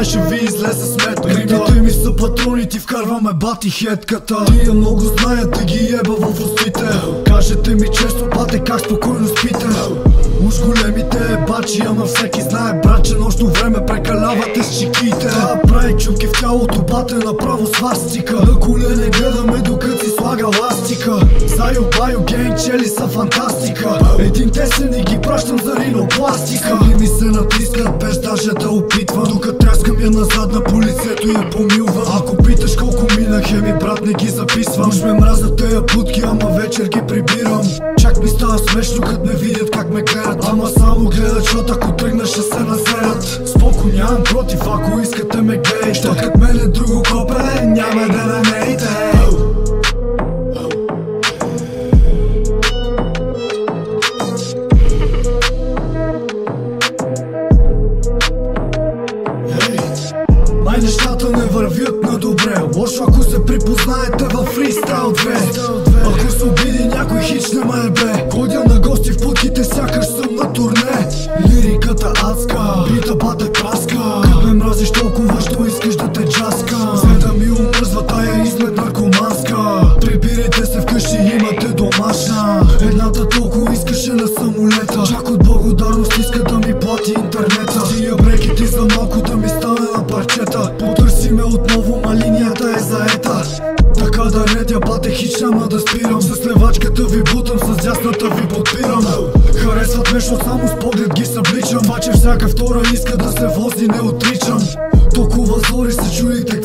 ще ви излезе сметката. Римите ми са патрони, ти вкарваме бати хетката. Тия много знаят да ги еба в устите. Кажете ми често, бате, как спокойно спите. Уж големите бачи, ама всеки знае, брат, че нощно време прекалявате с чеките. Прави чупки в тялото, бате, направо свастика. На колене гледаме докато си слага ластика. Зайо, байо, гейн, чели са фантастика. Един тесен и ги пращам за ринопластика. Сами ми се натискат без даже да опитвам. Докато тряскам я назад на полицето я помилвам. Ако питаш колко минах, ми брат, не ги записвам. Уж ме мразят тея путки, ама вечер ги прибирам. Чак ми става смешно като ме видят как ме гледат. Ама само гледат, защото ако тръгна ще се назерят. Споко, нямам против, ако искате ме гледайте. Що като мене друго копе, няма да намерите. Май нещата не вървят на добре. Лошо ако се припознаете във фристайл 2. Ако се обиди някой, хич не ме бе. Ходя на гости в путките, сякаш съм на турне. Лириката адска, бита бате праска. Как ме мразиш толкова, що искаш да те джаска. След да ми омръзва тая изглед наркоманска. Прибирайте се вкъщи, имате домашна. Едната толкова искаше на самолета. Чак от благодарност иска да ми плати интернета. Тия брекети за малко да ми стане на парчета. Потърси ме отново, ма линията е заета. Така да редя, бате, хич няма да спирам. С левачката ви бутам, с дясната ви подпирам. Харесват ме, защото само с поглед ги събличам. Това, че всяка втора иска да се вози, не отричам. Толкова зори се чудите